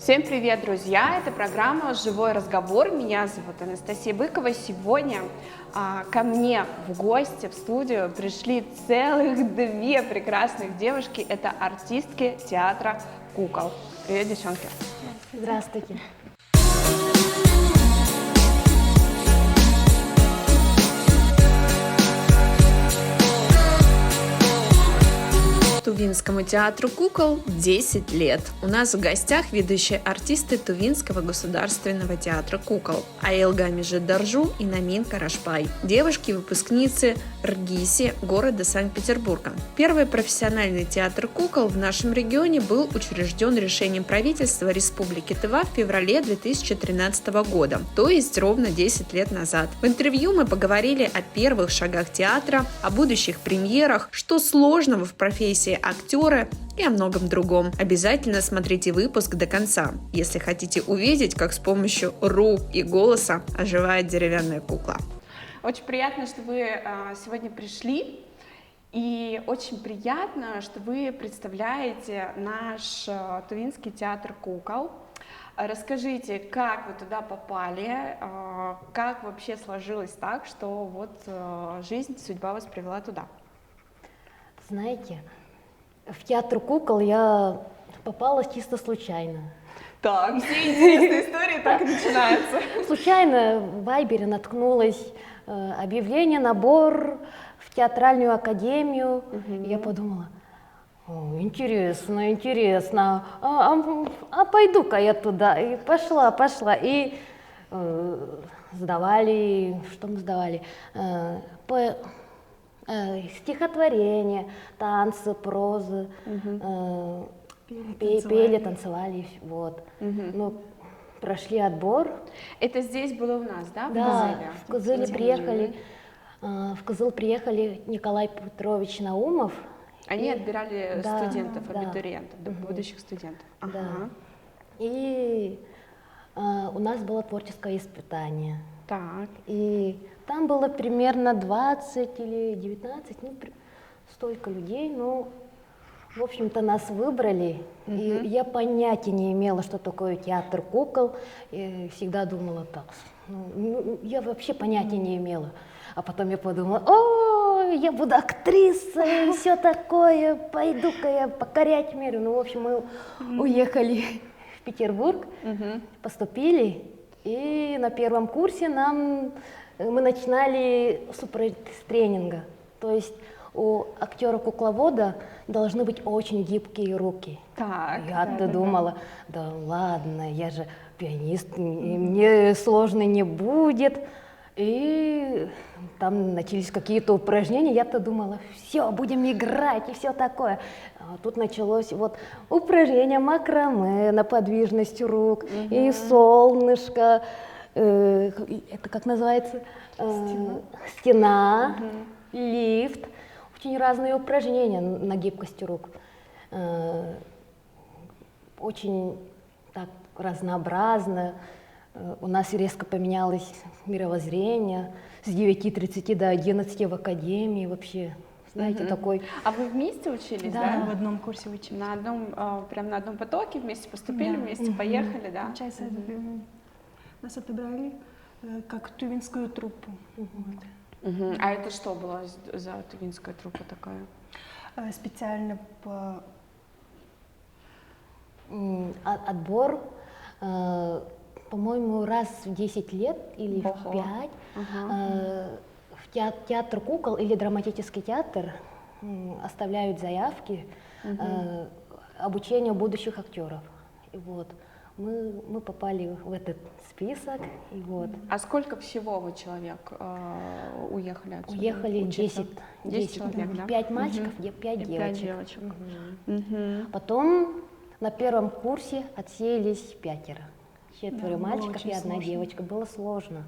Всем привет, друзья! Это программа «Живой разговор». Меня зовут Анастасия Быкова. Сегодня ко мне в гости, в студию пришли целых две прекрасных девушки. Это артистки театра «Кукол». Привет, девчонки! Здравствуйте! Тувинскому театру «Кукол» 10 лет. У нас в гостях ведущие артисты Тувинского государственного театра «Кукол» Аилга Межидаржу и Намин Карашпай. Девушки-выпускницы РГИСи города Санкт-Петербурга. Первый профессиональный театр «Кукол» в нашем регионе был учрежден решением правительства Республики Тыва в феврале 2013 года, то есть ровно 10 лет назад. В интервью мы поговорили о первых шагах театра, о будущих премьерах, что сложного в профессии актера и о многом другом. Обязательно смотрите выпуск до конца, если хотите увидеть, как с помощью рук и голоса оживает деревянная кукла. Очень приятно, что вы сегодня пришли, и очень приятно, что вы представляете наш Тувинский театр «Кукол». Расскажите, как вы туда попали, как вообще сложилось так, что вот жизнь, судьба вас привела туда? Знаете, в театр «Кукол» я попала чисто случайно. Так, все интересные истории так и начинаются. Случайно в Вайбере наткнулась объявление, набор в театральную академию. И я подумала, интересно, а пойду-ка я туда. И пошла. И сдавали, что мы сдавали? Стихотворения, танцы, прозы, пели, танцевали, вот. Ну, прошли отбор. Это здесь было у нас, да? Да, в Кызыле приехали. В Кызыл приехали Николай Петрович Наумов. Они отбирали студентов, абитуриентов, будущих студентов. Ага. Да. И у нас было творческое испытание. Так. И там было примерно 20 или 19, столько людей, ну, в общем-то, нас выбрали, и я понятия не имела, что такое театр «Кукол», и всегда думала так, я вообще понятия не имела, а потом я подумала, я буду актрисой, и все такое, пойду-ка я покорять мир, ну, в общем, мы уехали в Петербург, поступили, и на первом курсе мы начинали с тренинга, то есть у актера-кукловода должны быть очень гибкие руки. Так, Я-то думала, да ладно, я же пианист, мне сложно не будет. И там начались какие-то упражнения, я-то думала, все, будем играть и все такое. А тут началось вот упражнение макраме на подвижность рук, и солнышко, это как называется? Стена, лифт. Очень разные упражнения на гибкость рук. Очень так разнообразно. У нас резко поменялось мировоззрение с 9:30 до 11 в академии вообще. Знаете, такой... А вы вместе учились, да? В одном курсе учились. Прям на одном потоке вместе поступили, вместе поехали, да? Получается, нас отобрали как тувинскую труппу. А это что была за тувинская труппа такая? Специально по... Отбор, по-моему, раз в 10 лет или в 5 в театр «Кукол» или драматический театр оставляют заявки обучения будущих актеров. И вот мы попали в этот список. И вот. А сколько всего вы человек уехали отсюда? Уехали 10 человек, да? 5 мальчиков, 5 девочек. Потом на первом курсе отсеялись 5. 4 мальчиков и 1 девочка. Было сложно.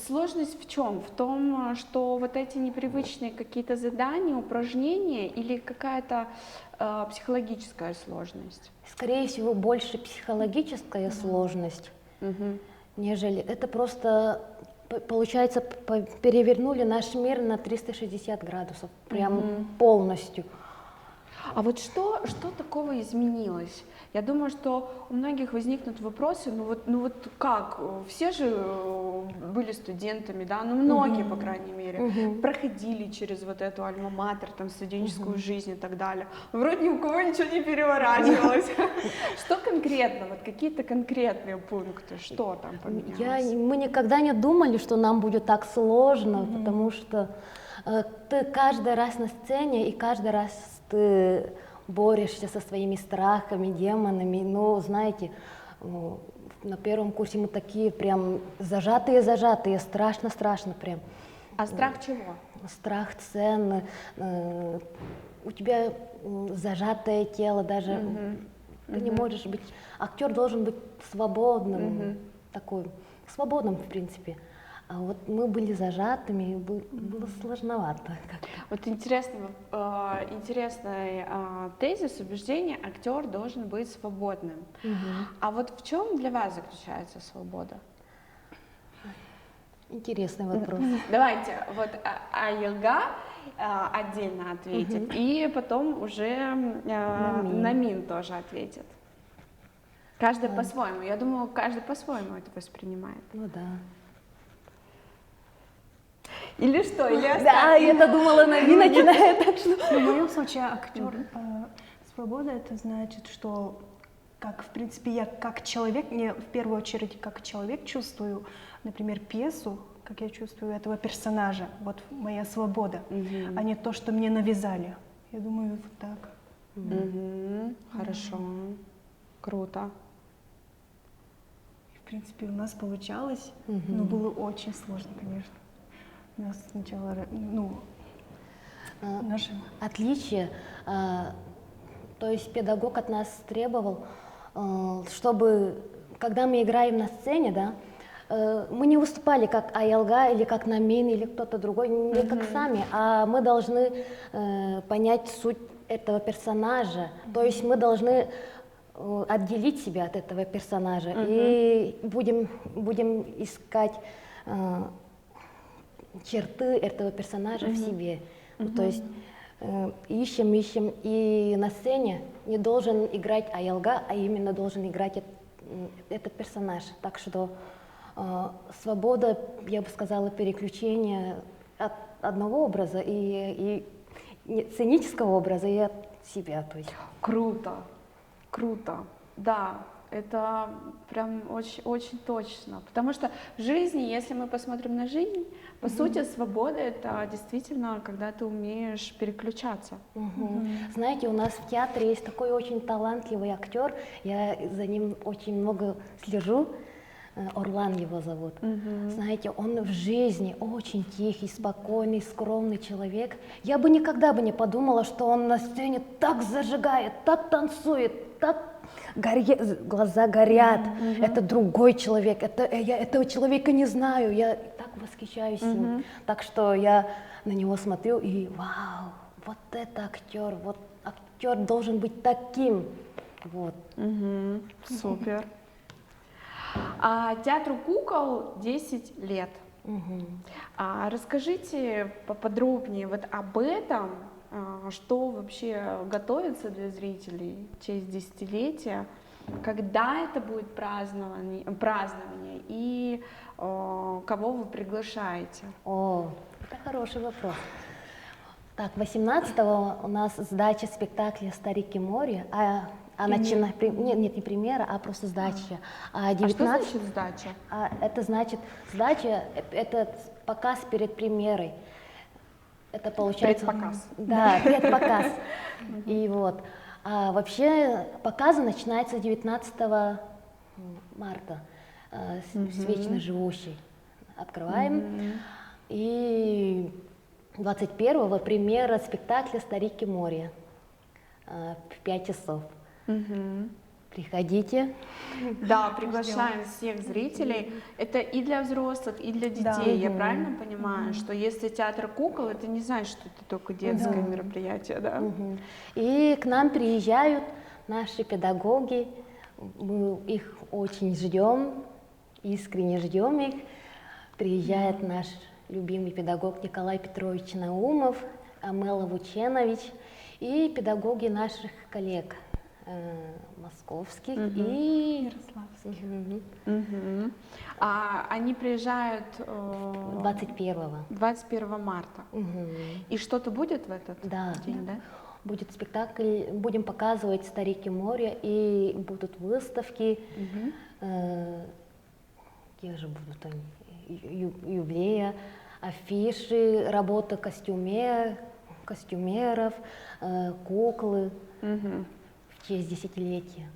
Сложность в чем? В том, что вот эти непривычные какие-то задания, упражнения или какая-то психологическая сложность? Скорее всего, больше психологическая сложность, нежели... Это просто, получается, перевернули наш мир на 360 градусов, прям полностью. А вот что такого изменилось? Я думаю, что у многих возникнут вопросы, ну вот как? Все же были студентами, да, ну многие, по крайней мере, проходили через вот эту альма-матер, там, студенческую жизнь и так далее. Вроде ни у кого ничего не переворачивалось. Что конкретно, вот какие-то конкретные пункты, что там поменялось? Мы никогда не думали, что нам будет так сложно, потому что ты каждый раз на сцене, и каждый раз ты борешься со своими страхами, демонами. Но, знаете, на первом курсе мы такие прям зажатые, страшно прям. А страх чего? Страх сцены, у тебя зажатое тело, даже ты не можешь быть, актер должен быть свободным, такой, свободным в принципе. А вот мы были зажатыми, и было сложновато как-то. Вот интересный тезис, убеждение, актер должен быть свободным. А вот в чем для вас заключается свобода? Интересный вопрос. Давайте, вот Айлга отдельно ответит, и потом уже Намин тоже ответит. Каждый по-своему. Я думаю, каждый по-своему это воспринимает. Ну да. Или что? Или Да, я-то думала, Намин начинает, так что... В моем случае актер свобода это значит, что как в принципе я как человек, не в первую очередь как человек чувствую, например, пьесу, как я чувствую этого персонажа, вот моя свобода, а не то, что мне навязали. Я думаю, вот так. Хорошо, круто. В принципе, у нас получалось, но было очень сложно, конечно. У нас сначала, Отличие, то есть педагог от нас требовал, чтобы, когда мы играем на сцене, да, мы не выступали как Айлга или как Намин или кто-то другой, не как сами, а мы должны понять суть этого персонажа, то есть мы должны отделить себя от этого персонажа и будем искать черты этого персонажа в себе. То есть ищем, и на сцене не должен играть Айлга, а именно должен играть этот персонаж. Так что свобода, я бы сказала, переключение от одного образа и сценического образа и от себя. То есть. Круто, круто, да. Это прям очень, очень точно. Потому что в жизни, если мы посмотрим на жизнь, по сути, свобода — это действительно, когда ты умеешь переключаться. Знаете, у нас в театре есть такой очень талантливый актер, я за ним очень много слежу, Орлан его зовут. Знаете, он в жизни очень тихий, спокойный, скромный человек. Я бы никогда не подумала, что он на сцене так зажигает, так танцует, так глаза горят. Это другой человек, я этого человека не знаю, я так восхищаюсь им. Так что я на него смотрю и вау, вот это актер, вот актер должен быть таким. Вот. Супер. Театру кукол 10 лет. Расскажите поподробнее вот об этом, что вообще готовится для зрителей в честь десятилетия, когда это будет празднование и кого вы приглашаете? О, это хороший вопрос. Так, 18-го у нас сдача спектакля «Старики море», не премьера, а просто сдача. А что значит сдача? Это значит, сдача — это показ перед премьерой. Это получается... Предпоказ. Да, предпоказ. И вот. А вообще показы начинаются 19 марта с «Вечно живущей». Открываем. И 21-го премьера спектакля «Старики море» в 5 часов. Приходите. Да, приглашаем всех зрителей. Это и для взрослых, и для детей. Я правильно понимаю, что если театр кукол, это не значит, что это только детское мероприятие, да? И к нам приезжают наши педагоги. Мы их очень ждем, искренне ждем их. Приезжает наш любимый педагог Николай Петрович Наумов, Амела Вученович. и педагоги наших коллег московских и Ярославский. Мгм. А они приезжают 21-го. 21 марта. Мгм. И что-то будет в этот Да. день, да? Будет спектакль, будем показывать «Старики моря», и будут выставки, какие же будут они, юбилея, афиши, работа костюмеров, куклы в честь десятилетия.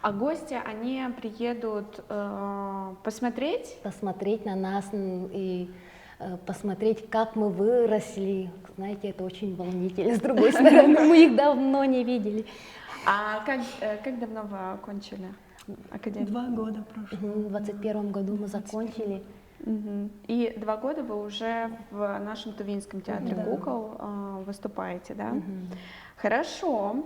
А гости, они приедут посмотреть? Посмотреть на нас и посмотреть, как мы выросли. Знаете, это очень волнительно. С другой стороны, мы их давно не видели. А как давно вы окончили академию? 2 года прошло. В 21 году мы закончили. И 2 года вы уже в нашем Тувинском театре Да. кукол выступаете, да? Хорошо.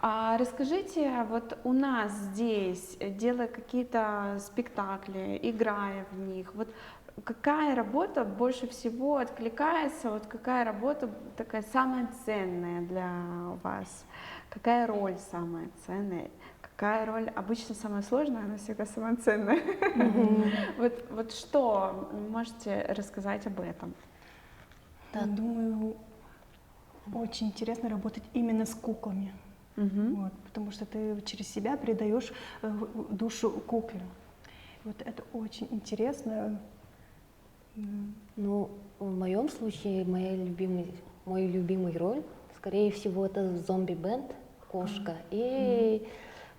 А расскажите, вот у нас здесь, делая какие-то спектакли, играя в них, вот какая работа больше всего откликается, вот какая работа такая самая ценная для вас? Какая роль самая ценная? Какая роль обычно самая сложная, она всегда самая ценная? Вот что можете рассказать об этом? Думаю, очень интересно работать именно с куклами. Вот, потому что ты через себя передаешь душу кукле. Вот это очень интересно. Ну, в моем случае мой любимый роль, скорее всего, это зомби-бенд «Кошка» и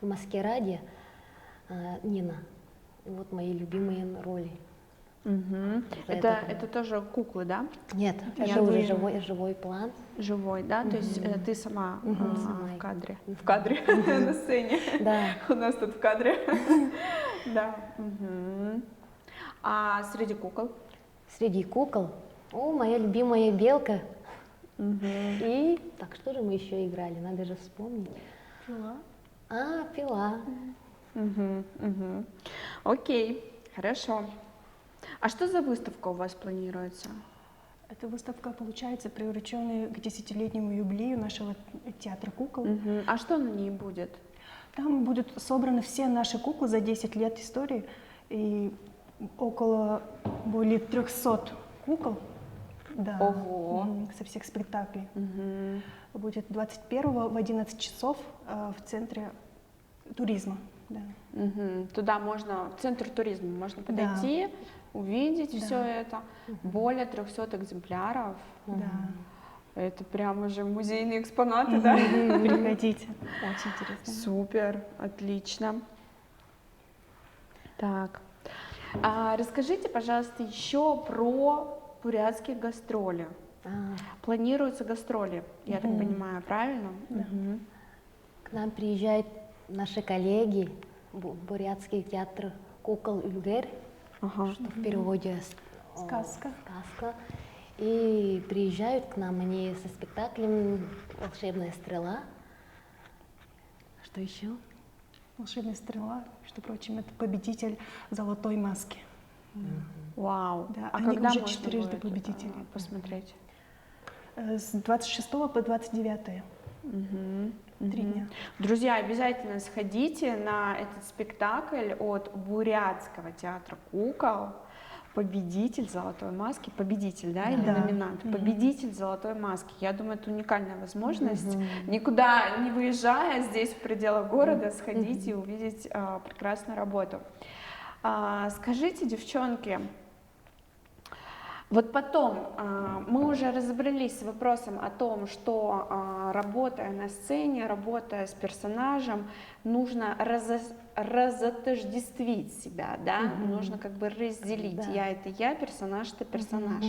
в «Маскараде» Нина. Вот мои любимые роли. Это тоже куклы, да? Нет, это живые. уже живой план. Живой, да? То есть ты сама Сама. в кадре? В кадре, на сцене. Да. У нас тут в кадре. Да. А среди кукол? Среди кукол, моя любимая белка. И так, что же мы еще играли? Надо же вспомнить. Пила. Пила. Окей, хорошо. А что за выставка у вас планируется? Эта выставка, получается, приуроченная к 10-летнему юбилею нашего театра кукол. А что на ней будет? Там будут собраны все наши куклы за 10 лет истории, и около более 300 кукол. Да. Ого. Со всех спектаклей. Будет 21-го в 11 часов в центре туризма. Да. Туда можно, в центр туризма можно подойти, увидеть все это. Более 300 экземпляров. Да. Это прям уже музейные экспонаты, да? Приходите. Очень интересно. Супер, отлично. Так, расскажите, пожалуйста, еще про бурятские гастроли. Планируются гастроли, я так понимаю, правильно? К нам приезжают наши коллеги, Бурятский театр кукол «Ульгер», что в переводе Сказка. «Сказка». И приезжают к нам они со спектаклем «Волшебная стрела». Что еще? Волшебная стрела, между прочим, это победитель золотой маски. Вау. Да, А они когда уже можно 4-ды будет, победители. посмотреть? С 26 по 29. 3 дня. Друзья, обязательно сходите на этот спектакль от Бурятского театра кукол. Победитель золотой маски, победитель, да, или Да. номинант, победитель золотой маски. Я думаю, это уникальная возможность, никуда не выезжая, здесь в пределах города, сходить и увидеть прекрасную работу. Скажите, девчонки, вот потом мы уже разобрались с вопросом о том, что работая на сцене, работая с персонажем, нужно разотождествить себя, да, нужно как бы разделить. Да. Я это я, персонаж это персонаж.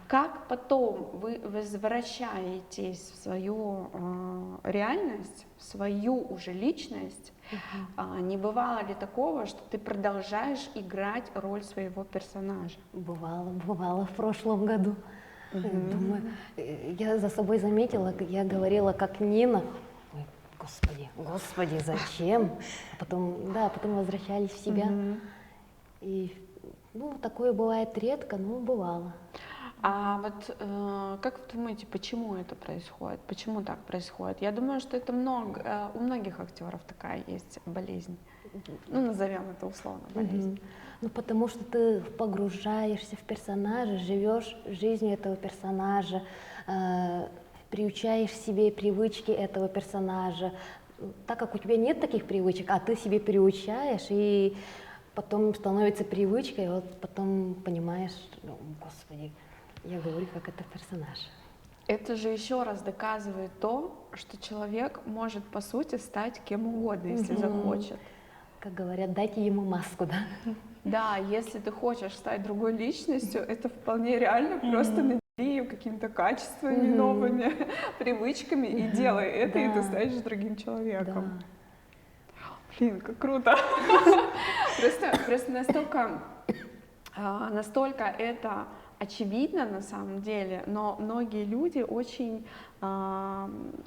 Как потом вы возвращаетесь в свою реальность, в свою уже личность? Не бывало ли такого, что ты продолжаешь играть роль своего персонажа? Бывало в прошлом году. Думаю, я за собой заметила, как я говорила, как Нина. Ой, Господи, зачем? Потом возвращались в себя. И такое бывает редко, но бывало. А вот как вы думаете, почему это происходит? Почему так происходит? Я думаю, что это у многих актеров такая есть болезнь. Ну, назовем это условно болезнь. Ну, потому что ты погружаешься в персонажа, живешь жизнью этого персонажа, приучаешь себе привычки этого персонажа. Так как у тебя нет таких привычек, а ты себе приучаешь, и потом становится привычкой, вот потом понимаешь, ну, господи, я говорю, как это персонаж. Это же еще раз доказывает то, что человек может, по сути, стать кем угодно, если захочет. Как говорят, дайте ему маску, да? Да, если ты хочешь стать другой личностью, это вполне реально, просто надели ее какими-то качествами новыми, привычками, и делай это, и ты Да. станешь другим человеком. Да. Блин, как круто! Просто настолько это очевидно на самом деле, но многие люди очень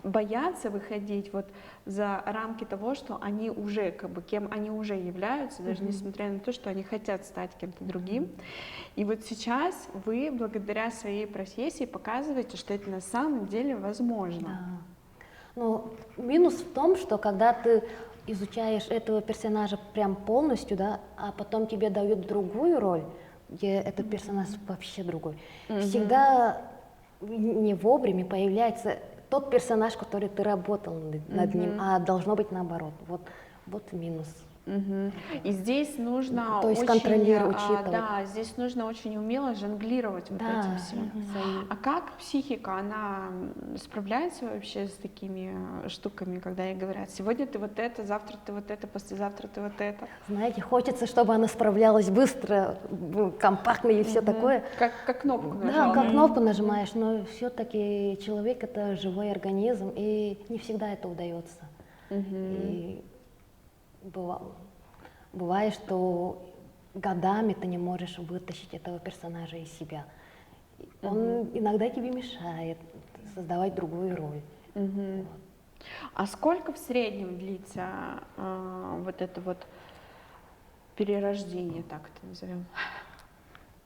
боятся выходить вот за рамки того, что они уже, как бы, кем они уже являются, даже несмотря на то, что они хотят стать кем-то другим. И вот сейчас вы, благодаря своей профессии, показываете, что это на самом деле возможно. Да. Ну, минус в том, что когда ты изучаешь этого персонажа прям полностью, да, а потом тебе дают другую роль, где этот персонаж вообще другой, всегда не вовремя появляется тот персонаж, который ты работал над ним, а должно быть наоборот. Вот минус. И здесь нужно То есть очень, контролировать, учитывать. да, здесь нужно очень умело жонглировать вот Да, этим всем. А как психика, она справляется вообще с такими штуками, когда ей говорят, сегодня ты вот это, завтра ты вот это, послезавтра ты вот это? Знаете, хочется, чтобы она справлялась быстро, компактно и все такое. Как кнопку Да, нажала. как кнопку нажимаешь, но все-таки человек это живой организм, и не всегда это удается. И бывает, что годами ты не можешь вытащить этого персонажа из себя. Он иногда тебе мешает создавать другую роль. А сколько в среднем длится вот это вот перерождение, так это назовем?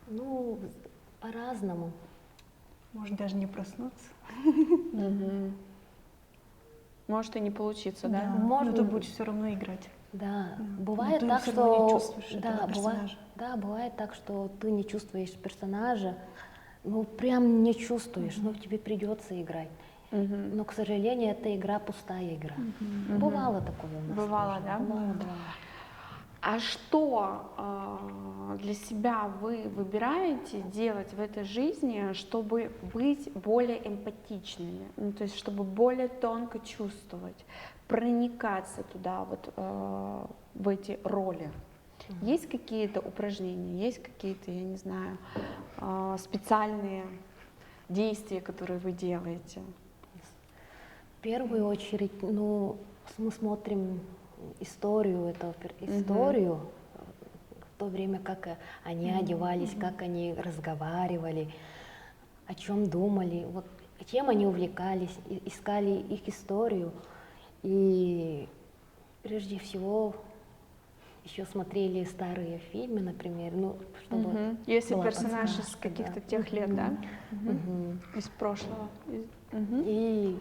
Ну, по-разному. Может даже не проснуться. Может и не получиться, да? Может, но ты будешь все равно играть. Да, Но бывает ты так, всё равно не что чувствуешь этого персонажа. бывает так, что ты не чувствуешь персонажа, ну прям не чувствуешь, но тебе придется играть. Но, к сожалению, эта игра пустая игра. Бывало такое у нас. Бывало, тоже. да? Бывало, да. А что для себя вы выбираете делать в этой жизни, чтобы быть более эмпатичными, ну, то есть чтобы более тонко чувствовать, проникаться туда, вот в эти роли? Есть какие-то упражнения, есть какие-то, я не знаю, специальные действия, которые вы делаете? В первую очередь, ну, мы смотрим историю, историю, в то время, как они одевались, как они разговаривали, о чем думали, вот чем они увлекались, искали их историю. И прежде всего еще смотрели старые фильмы, например, ну, чтобы Если была персонаж из подсказка, каких-то да. тех лет, да? Из прошлого. И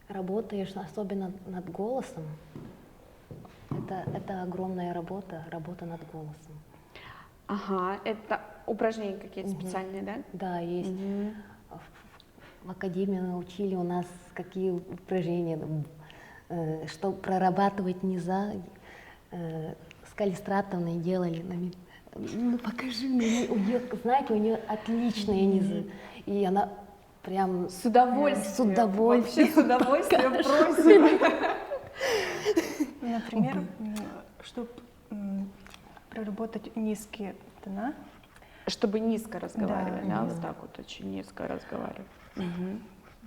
работаешь особенно над голосом. Это огромная работа над голосом. Ага, это упражнения какие-то специальные, да? Да, есть. В академии научили у нас какие упражнения, что прорабатывать низа. С Калистратовной делали. Ну покажи мне, знаете, у нее отличные низы. И она прям С удовольствием. С удовольствием. Вообще с удовольствием просим. Например, чтобы проработать низкие тона. Чтобы низко разговаривать, да, Да, вот так вот очень низко разговаривать.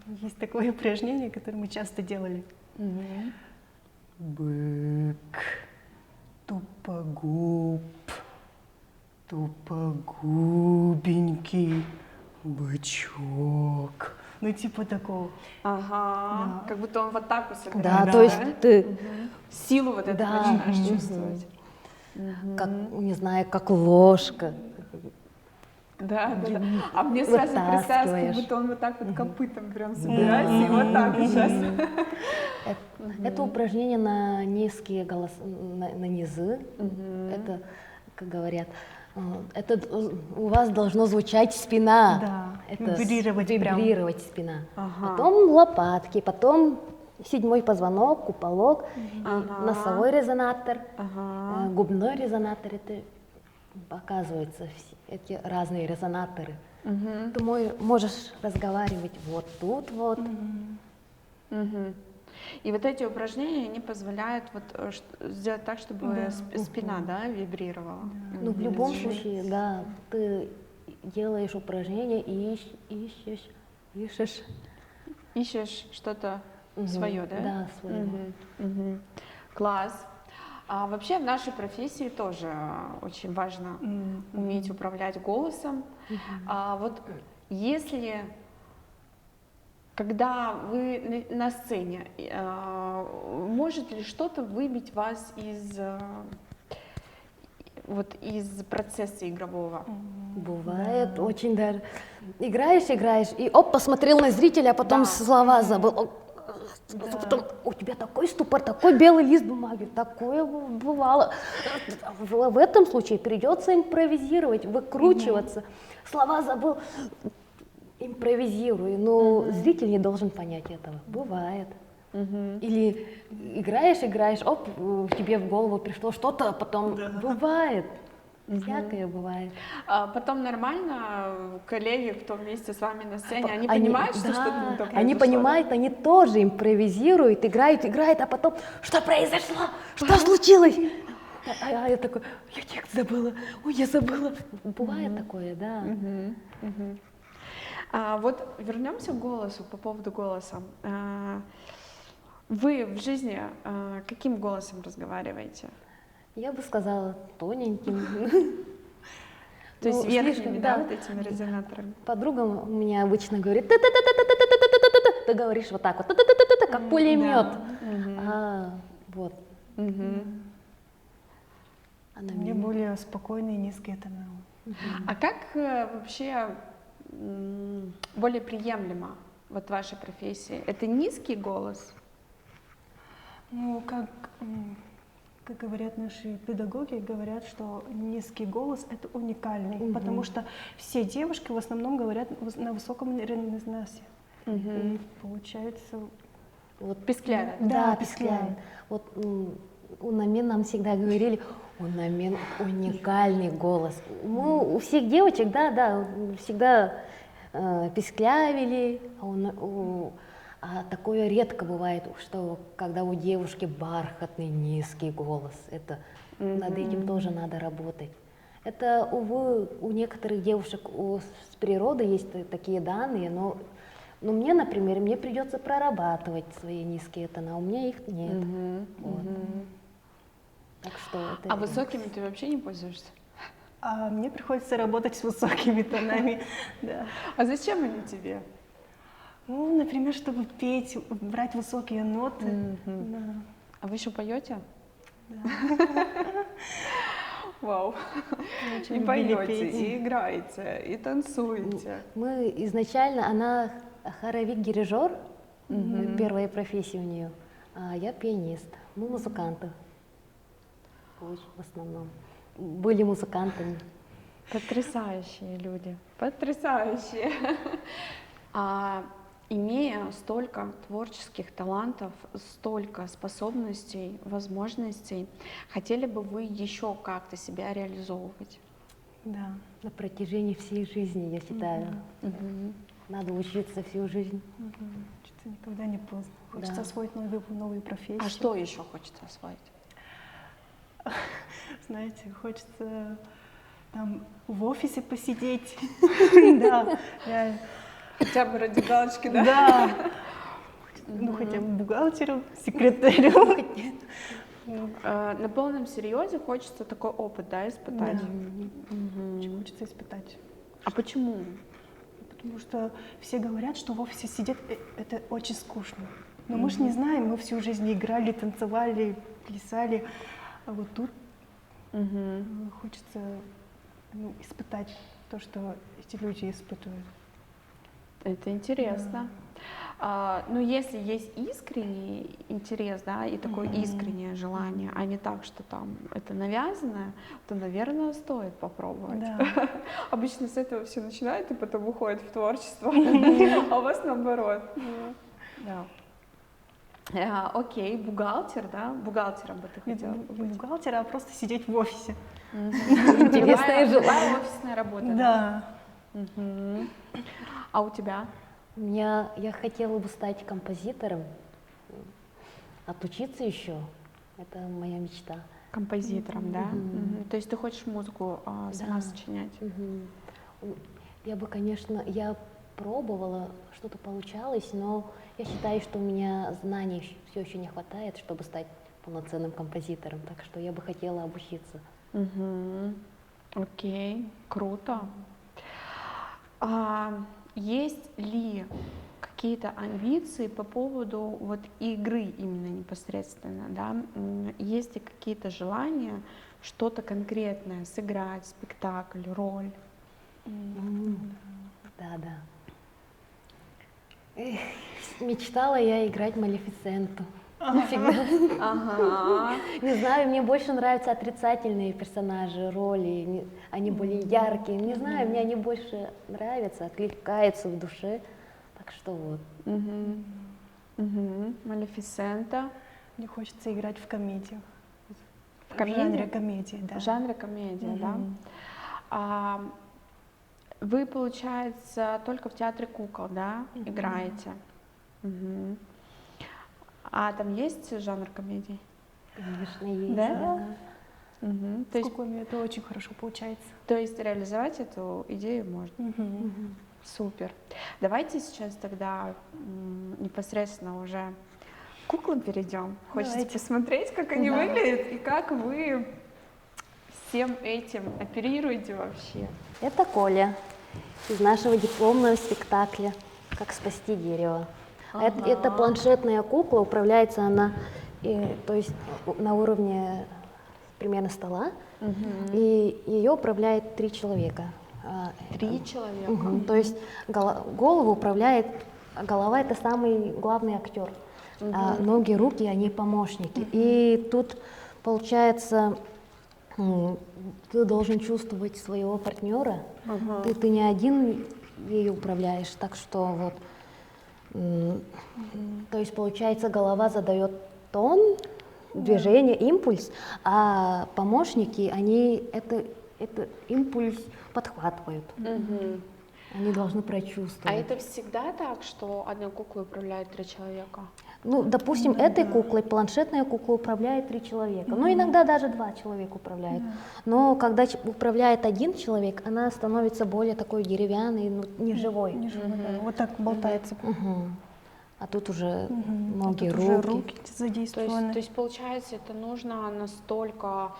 Есть такое упражнение, которое мы часто делали. Бык, тупогуб, тупогубенький бычок. Ну, типа такого. Ага, как будто он в атаку собирается. Да, то есть ты Силу вот эту Да. начинаешь чувствовать. как, не знаю, как ложка. Да. А мне сразу представилось, как Вытаскиваешь. будто он вот так вот копытом прям собирается и вот так вот сейчас. Это упражнение на низкие на низы. Это, как говорят, это у вас должно звучать спина. Да, Это вибрировать прям. спина. Ага. Потом лопатки, потом седьмой позвонок, куполок, носовой резонатор, губной резонатор. Это показываются эти разные резонаторы. Ты можешь разговаривать вот тут вот. Мгм. И вот эти упражнения, они позволяют вот сделать так, чтобы спина, да, вибрировала. Ну, в любом случае, да, ты делаешь упражнения и ищешь. Ищешь что-то свое, да? Да, свое. Класс. А вообще в нашей профессии тоже очень важно уметь управлять голосом. А вот если, когда вы на сцене, может ли что-то выбить вас из процесса игрового? Бывает очень даже. Играешь, и оп, посмотрел на зрителя, а потом слова забыл. Потом у тебя такой ступор, такой белый лист бумаги, такое бывало. В этом случае придется импровизировать, выкручиваться. Слова забыл, импровизируй. Но зритель не должен понять этого. Бывает. Или играешь, оп, тебе в голову пришло что-то, а потом бывает. Всякое бывает. А потом нормально коллеги, кто вместе с вами на сцене, они понимают, что что-то не то произошло? Они понимают, они тоже импровизируют, играют, а потом, что произошло, что случилось? А я такой, я текст забыла, ой, я забыла. Бывает такое, да. Вот вернемся к голосу, по поводу голоса. Вы в жизни каким голосом разговариваете? Я бы сказала тоненьким. То есть Ну, верхними, слишком, да, да. вот этими резонаторами? Подруга у меня обычно говорит, «Та-та-та-та-та-та-та-та-та-та-та-та». Ты говоришь вот так вот, «Та-та-та-та-та-та», как пулемет. Вот. Она Мне более спокойные низкие тона. А как вообще более приемлемо вот вашей профессии? Это низкий голос? Ну, как говорят наши педагоги, говорят, что низкий голос — это уникальный, потому что все девушки в основном говорят на высоком резонансе. И получается... Вот Писклявят? Да, Да, писклявит. Вот у Намин нам всегда говорили, у Намин уникальный голос. Ну, у всех девочек, да, всегда писклявили, а такое редко бывает, что когда у девушки бархатный низкий голос. Это над этим тоже надо работать. Это, увы, у некоторых девушек с природы есть такие данные, но мне, например, мне придется прорабатывать свои низкие тона, у меня их нет. Вот. Так что это... А высокими ты вообще не пользуешься? А мне приходится работать с высокими тонами. Да. А зачем они тебе? Ну, например, чтобы петь, брать высокие ноты. Да. А вы еще поете? Да. Вау. Очень И любили поете, петь. и играете, и танцуете. Мы изначально, она хоровик-дирижер, первая профессия у нее, а я пианист. Мы музыканты. В основном. Были музыкантами. Потрясающие люди, потрясающие. Имея столько творческих талантов, столько способностей, возможностей, хотели бы вы еще как-то себя реализовывать? Да. На протяжении всей жизни, я считаю. Надо учиться всю жизнь. Учиться никогда не поздно. Хочется Да. освоить новые профессии. А что еще хочется освоить? Знаете, хочется там в офисе посидеть. Да, реально. Хотя бы ради галочки, да? Да. Ну, хотя бы бухгалтеру, секретарю. На полном серьезе хочется такой опыт, да, испытать? Очень хочется испытать. А почему? Потому что все говорят, что в офисе сидеть это очень скучно. Но мы же не знаем, мы всю жизнь играли, танцевали, плясали. А вот тут хочется испытать то, что эти люди испытывают. Это интересно. Ну, если есть искренний интерес, да, и такое искреннее желание, а не так, что там это навязанное, то, наверное, стоит попробовать. Да. Обычно с этого все начинают и потом уходят в творчество, а у вас наоборот. Да. Окей, бухгалтер, да? Бухгалтером бы ты хотела Не быть? бухгалтер, а просто сидеть в офисе. Интересное желание. Любая офисная работа. Да. Мгм. А у тебя? Я хотела бы стать композитором, отучиться еще. Это моя мечта. Композитором, да? То есть ты хочешь музыку сама Да. сочинять? Я бы, конечно, я пробовала, что-то получалось, но я считаю, что у меня знаний все еще не хватает, чтобы стать полноценным композитором. Так что я бы хотела обучиться. Окей, круто. Есть ли какие-то амбиции по поводу вот игры именно непосредственно, да? Есть ли какие-то желания что-то конкретное сыграть, спектакль, роль? Да. Эх, мечтала я играть Малефисенту. Всегда. Ага. Не знаю, мне больше нравятся отрицательные персонажи, роли, они более яркие. Не знаю, мне они больше нравятся, откликаются в душе. Так что вот. Малефисента. Мне хочется играть в комедиях. В комедии? жанре комедии, да. В жанре комедия, да? Вы, получается, только в театре кукол, да, играете? А там есть жанр комедий? Конечно, есть. Да? То С есть, куклами это очень хорошо получается. реализовать эту идею можно? Супер. Давайте сейчас тогда непосредственно уже к куклам перейдем. Хочется Давайте. посмотреть, как они выглядят и как вы всем этим оперируете вообще. Это Коля из нашего дипломного спектакля «Как спасти дерево». Это планшетная кукла, управляется она, то есть на уровне примерно стола, и ее управляет 3 человека. 3 человека. То есть голову управляет, голова — это самый главный актер, а ноги, руки — они помощники. И тут получается, ты должен чувствовать своего партнера, ты не один ею управляешь, так что вот, то есть получается, голова задает тон, движение, импульс, а помощники, они это импульс подхватывают. Они должны прочувствовать. А это всегда так, что одной куклой управляет 3 человека? Ну, допустим, этой куклой, планшетная кукла управляет 3 человека. Ну, иногда даже 2 человека управляют. Но когда управляет 1 человек, она становится более такой деревянной, неживой. Не живой, да. Вот так болтается. А тут уже ноги, Тут уже руки. руки задействованы. То есть получается, это нужно настолько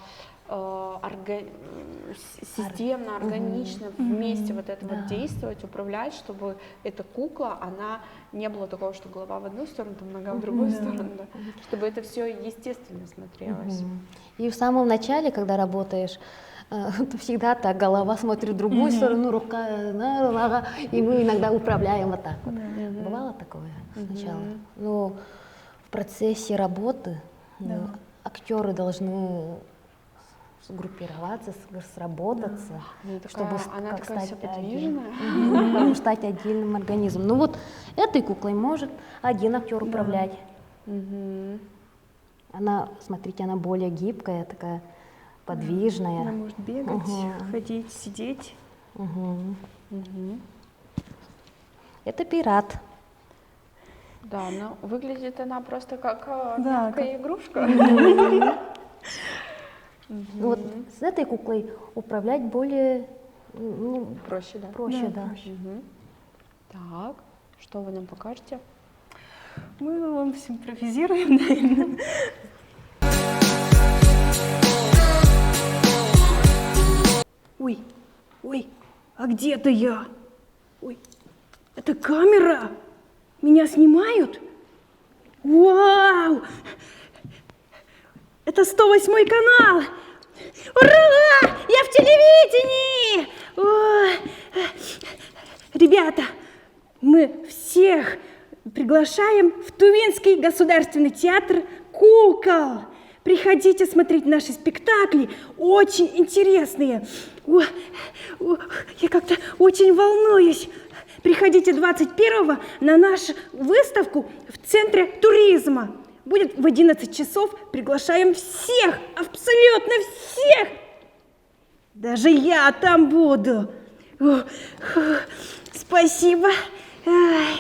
системно, органично вместе вот это вот действовать, управлять, чтобы эта кукла, она не было такого, что голова в одну сторону, там нога в другую сторону, да, чтобы это все естественно смотрелось. И в самом начале, когда работаешь, то всегда так, голова смотрит в другую сторону, рука, нога, и мы иногда управляем вот так вот. Бывало такое сначала. Но в процессе работы актеры должны сгруппироваться, сработаться, чтобы Она как такая стать вся отдельным, подвижная. стать отдельным организмом. Ну вот этой куклой может 1 актер управлять. Она, смотрите, она более гибкая, такая подвижная. Она может бегать, ходить, сидеть. Это пират. Да, но выглядит она просто как Да, мягкая игрушка. Вот с этой куклой управлять более Проще, да? проще, да. Так, что вы нам покажете? Мы вам симпровизируем, наверное. Ой, а где это я? Ой, это камера? Меня снимают? Вау! Это 108 канал! Ура! Я в телевидении! Ой. Ребята, мы всех приглашаем в Тувинский государственный театр «Кукол». Приходите смотреть наши спектакли, очень интересные. Я как-то очень волнуюсь. Приходите 21-го на нашу выставку в Центре туризма. Будет в 11 часов. Приглашаем всех, абсолютно всех. Даже я там буду. Спасибо. Ай.